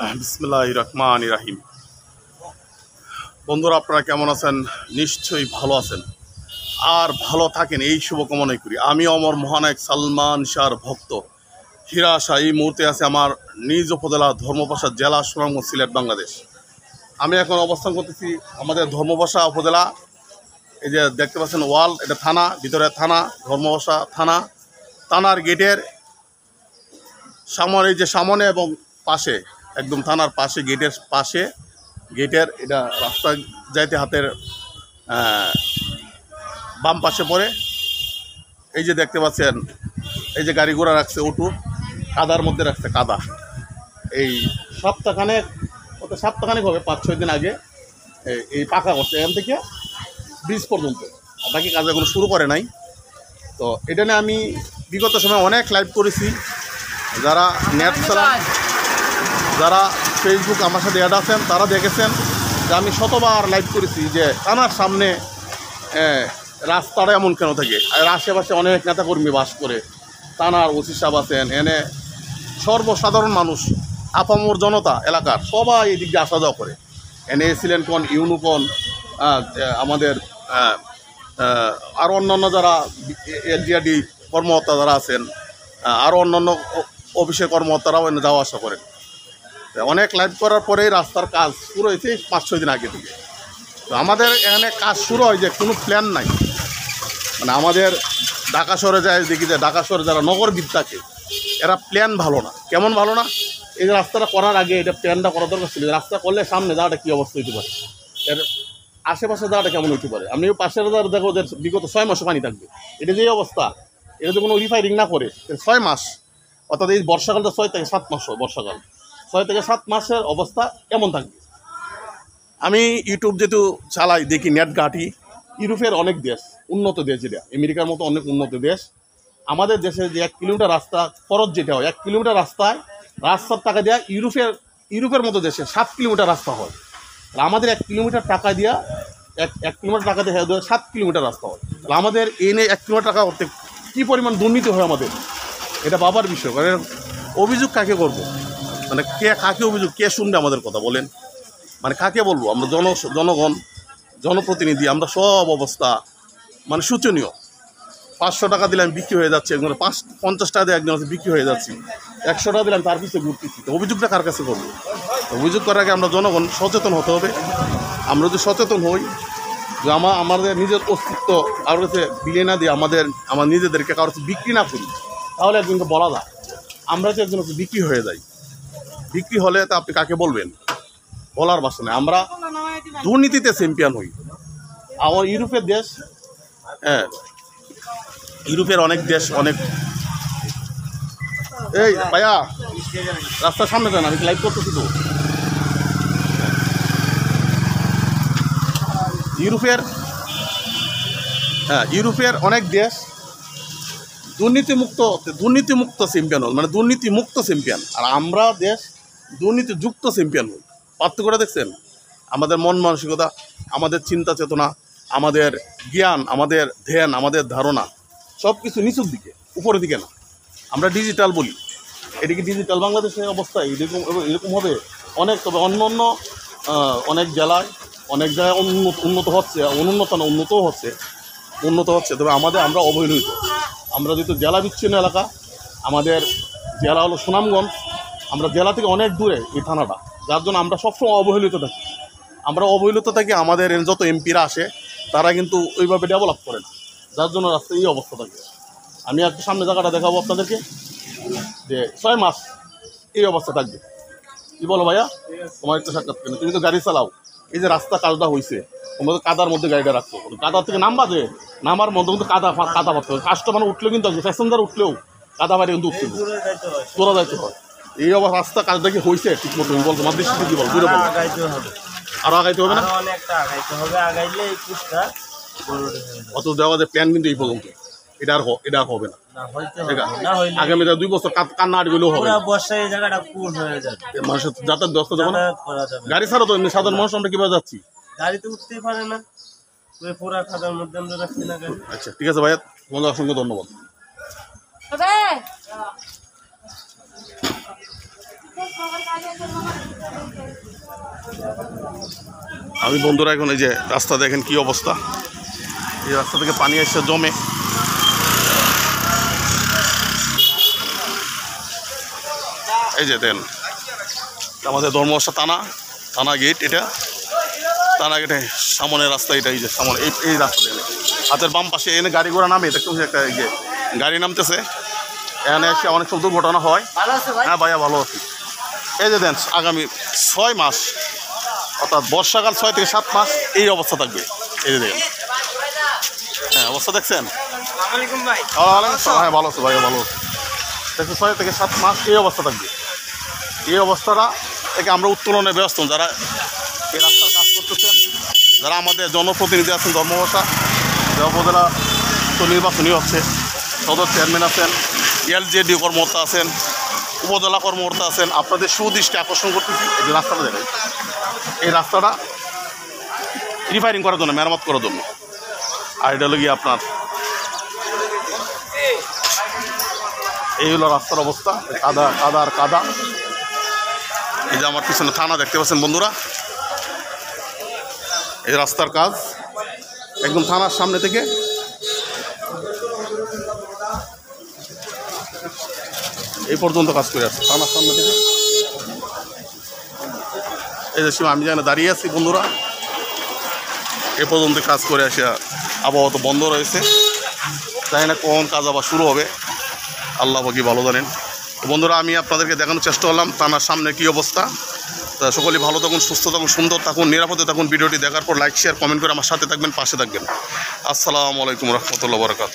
বিসমিল্লাহির রহমানির রহিম। বন্ধুরা, আপনারা কেমন আছেন? নিশ্চয়ই ভালো আছেন আর ভালো থাকেন, এই শুভকামনাই করি। আমি অমর মহানায়ক সালমান শাহর ভক্ত হীরা শাহ এই মুহূর্তে আছে আমার নিজ উপজেলা ধর্মপাশা জেলা সুনামগঞ্জ, সিলেট, বাংলাদেশ। আমি এখন অবস্থান করতেছি আমাদের ধর্মপাশা উপজেলা। এই যে দেখতে পাচ্ছেন ওয়াল, এটা থানা, ভিতরে থানা, ধর্মপাশা থানা। থানার গেটের সামনে, এই যে সামনে এবং পাশে, একদম থানার পাশে, গেটের পাশে, গেটের এটা রাস্তা যাইতে হাতের বাম পাশে পড়ে। এই যে দেখতে পাচ্ছেন, এই যে গাড়ি ঘোড়া রাখছে, অটো কাদার মধ্যে রাখছে, কাদা। এই সপ্তাহখানেক হবে, 5-6 দিন আগে এই পাকা করছে, এখান থেকে ব্রিজ পর্যন্ত। বাকি কাজ এখনো শুরু করে নাই। তো এটা নিয়ে আমি বিগত সময় অনেক লাইভ করেছি। যারা নেট চালান, যারা ফেসবুক আমার সাথে অ্যাড আছেন, তারা দেখেছেন যে আমি শতবার লাইভ করেছি যে থানার সামনে রাস্তাটা এমন কেন থাকে। আর আশেপাশে অনেক নেতাকর্মী বাস করে, থানার ওসি সাহেব আছেন, এনে সর্বসাধারণ মানুষ, আপামর জনতা এলাকার সবাই এদিক দিয়ে আসা যাওয়া করে। এনে এসিলেন কোন ইউনুকন, আমাদের আরও অন্যান্য যারা এলজিআরডি কর্মকর্তা যারা আছেন, আরও অন্যান্য অফিসের কর্মকর্তারাও এনে যাওয়া আসা করেন। অনেক লাইভ করার পরেই রাস্তার কাজ শুরু হয়েছে 5-6 দিন আগে থেকে। তো আমাদের এখানে কাজ শুরু হয় যে কোনো প্ল্যান নাই। মানে আমাদের ঢাকা শহরে যায়, দেখি যে ঢাকা শহরে যারা নগরবিদ থাকে, এরা প্ল্যান ভালো না। কেমন ভালো না? এই রাস্তাটা করার আগে এটা প্ল্যানটা করা দরকার ছিল। রাস্তা করলে সামনে যাওয়াটা কী অবস্থা হইতে পারে, এর আশেপাশে যাওয়াটা কেমন হইতে পারে। আপনি পাশের দেখো ওদের বিগত 6 মাসও পানি থাকবে। এটা যে অবস্থা, এটা যদি কোনো রিফাইরিং না করে 6 মাস, অর্থাৎ এই বর্ষাকালটা 6 থেকে 7 মাস হয়, বর্ষাকাল 6 থেকে 7 মাসের অবস্থা এমন থাকবে। আমি ইউটিউব যেহেতু চালাই, দেখি, নেট ঘাঁটি, ইউরোপের অনেক দেশ, উন্নত দেশ, যেটা আমেরিকার মতো অনেক উন্নত দেশ, আমাদের দেশে যে 1 কিলোমিটার রাস্তা খরচ যেটা হয়, 1 কিলোমিটার রাস্তার টাকা দেওয়া ইউরোপের মতো দেশে 7 কিলোমিটার রাস্তা হয়। আর আমাদের 1 কিলোমিটার টাকা দেওয়া, 1 কিলোমিটার টাকা দিয়ে 7 কিলোমিটার রাস্তা হয়। তাহলে আমাদের এনে 1 কিলোমিটার টাকা করতে কী পরিমাণ দুর্নীতি হয় আমাদের, এটা ভাবার বিষয়। কারণ অভিযোগ কাকে করব? মানে কাকে অভিযোগ, কে শুনবে আমাদের কথা বলেন? মানে কাকে বলবো? আমরা জনগণ, জনপ্রতিনিধি, আমরা সব অবস্থা মানে শোচনীয়। 500 টাকা দিলে আমি বিক্রি হয়ে যাচ্ছে, একজন 50 টাকা দিয়ে একজন বিক্রি হয়ে যাচ্ছি, 100 টাকা দিলাম তার পিছিয়ে ঘুরতেছি। তো অভিযোগটা কার কাছে করবো? অভিযোগ করার আগে আমরা জনগণ সচেতন হতে হবে। আমরা যদি সচেতন হই যে আমাদের নিজের অস্তিত্ব কারোর কাছে বিলিয়ে না দিয়ে আমার নিজেদেরকে কারোর কাছে বিক্রি না করি, তাহলে একজনকে বলা যায়। আমরা যে একজন কাছে বিক্রি হয়ে যাই, বিক্রি হলে তা আপনি কাকে বলবেন? বলার ভাষা নেই। আমরা দুর্নীতিতে চ্যাম্পিয়ন হই। আমার ইউরোপের দেশ, ইউরোপের অনেক দেশ, অনেক, এই ভাইয়া রাস্তার সামনে যান, আমি লাইভ করতেছি তো। ইউরোপের অনেক দেশ দুর্নীতিমুক্ত চ্যাম্পিয়ন হল, মানে দুর্নীতিমুক্ত চ্যাম্পিয়ন। আর আমরা দেশ দুর্নীতিযুক্ত চ্যাম্পিয়ন হই। পার্থক্যটা দেখছেন? আমাদের মন মানসিকতা, আমাদের চিন্তা চেতনা, আমাদের জ্ঞান, আমাদের ধ্যান, আমাদের ধারণা সব কিছু নিচুর দিকে, উপরের দিকে না। আমরা ডিজিটাল বলি, এদিকে ডিজিটাল বাংলাদেশের অবস্থা এরকম হবে অনেক। তবে অন্য অনেক জেলায়, অনেক জায়গায় উন্নত হচ্ছে, উন্নত হচ্ছে। তবে আমরা অবহেলিত। আমরা যেহেতু জেলা বিচ্ছিন্ন এলাকা, আমাদের জেলা হলো সুনামগঞ্জ, আমরা জেলা থেকে অনেক দূরে এই থানাটা, যার জন্য আমরা সবসময় অবহেলিত থাকি। আমাদের যত এমপিরা আসে তারা কিন্তু ওইভাবে ডেভেলপ করে না, যার জন্য রাস্তায় এই অবস্থা থাকে। আমি একটু সামনে জায়গাটা দেখাবো আপনাদেরকে, যে 6 মাস এই অবস্থা থাকবে। কী বলো ভাইয়া? তোমার একটু সাক্ষাৎ কেন, তুমি তো গাড়ি চালাও। এই যে রাস্তা কাজটা হয়েছে, তোমরা তো কাদার মধ্যে গাড়িটা রাখতো, কাদার থেকে নামার মধ্যে কিন্তু কাদা পারতে হবে। কাস্টমার উঠলেও কিন্তু প্যাসেঞ্জার উঠলেও কাদা বাইরে কিন্তু উঠতে তোরা যাইতে হয়। এই অবস্থা রাস্তা কাজটা কি হয়েছে ঠিক মতো? বল, তোমার দৃষ্টিতে কি বল? আরো আগাইতে হবে না? অত দেওয়া যে প্ল্যান কিন্তু এই পর্যন্ত, এটা আর হবে না। আগামী 2 বছর কান্না আটগুলো হবে, মানুষের যাতায়াত ব্যবস্থা যাবে না। গাড়ি ছাড়া তো এমনি সাধারণ মানুষ আমরা কিভাবে যাচ্ছি? গাড়িতে উঠতেই পারে না, পুরা খাদার মধ্যে আমরা রাখছি না গাড়ি। আচ্ছা, ঠিক আছে ভাইয়া, তোমাদের অসংখ্য ধন্যবাদ। আমি বন্ধুরা এখন এই যে রাস্তা দেখেন কি অবস্থা, এই রাস্তা থেকে পানি এসে জমে। এই যে দেন আমাদের ধর্মবর্ষা থানা গেট, এটা থানা গেটে সামনের রাস্তা, এটা এই যে সামনে এই রাস্তা দেন হাতের বাম পাশে এনে গাড়ি ঘোড়া নামে দেখতে একটা এই যে গাড়ি নামতেছে, এখানে এসে অনেক সব দুর্ঘটনা হয়। হ্যাঁ ভাইয়া ভালো আছি। এই যে দেন আগামী 6 মাস অর্থাৎ বর্ষাকাল 6 থেকে 7 মাস এই অবস্থা থাকবে। এই যে দেখেন, হ্যাঁ অবস্থা দেখছেন। হ্যাঁ ভালো আছো ভাইয়া, ভালো আছো। দেখছেন 6 থেকে 7 মাস এই অবস্থা থাকবে। এই অবস্থাটা থেকে আমরা উত্তোলনের ব্যস্ত, যারা এই রাস্তার কাজ করতেছেন, যারা আমাদের জনপ্রতিনিধি আছেন ধর্মভাষা উপজেলা তো নির্বাচনী হচ্ছে, সদর চেয়ারম্যান আছেন, এলজেডি কর্মকর্তা আছেন, উপজেলা কর্মকর্তা আছেন, আপনাদের সুদৃষ্টি আকর্ষণ করতেছি এই যে রাস্তাটা দেখেন। এই রাস্তাটা রিফাইরিং করার জন্য, মেরামত করার জন্য। আর এটা হলো গিয়ে আপনার এই হলো রাস্তার অবস্থা, কাদা। এই যে আমার পিছনে থানা দেখতে পাচ্ছেন বন্ধুরা, এই রাস্তার কাজ একদম থানার সামনে থেকে এই পর্যন্ত কাজ করে আসছে, থানার সামনে থেকে এই যে সীমা আমি যেখানে দাঁড়িয়ে আছি বন্ধুরা, এ পর্যন্ত কাজ করে আসে। আবহাওয়া তো বন্ধ রয়েছে, তাই না কখন কাজ আবার শুরু হবে আল্লাহ বাকি ভালো জানেন। তো বন্ধুরা আমি আপনাদেরকে দেখানোর চেষ্টা করলাম থানার সামনে কী অবস্থা। তা সকলেই ভালো থাকুন, সুস্থ থাকুন, সুন্দর থাকুন, নিরাপদে থাকুন। ভিডিওটি দেখার পর লাইক শেয়ার কমেন্ট করে আমার সাথে থাকবেন, পাশে থাকবেন। আসসালামু আলাইকুম রহমতুল্লাহ বরকাত।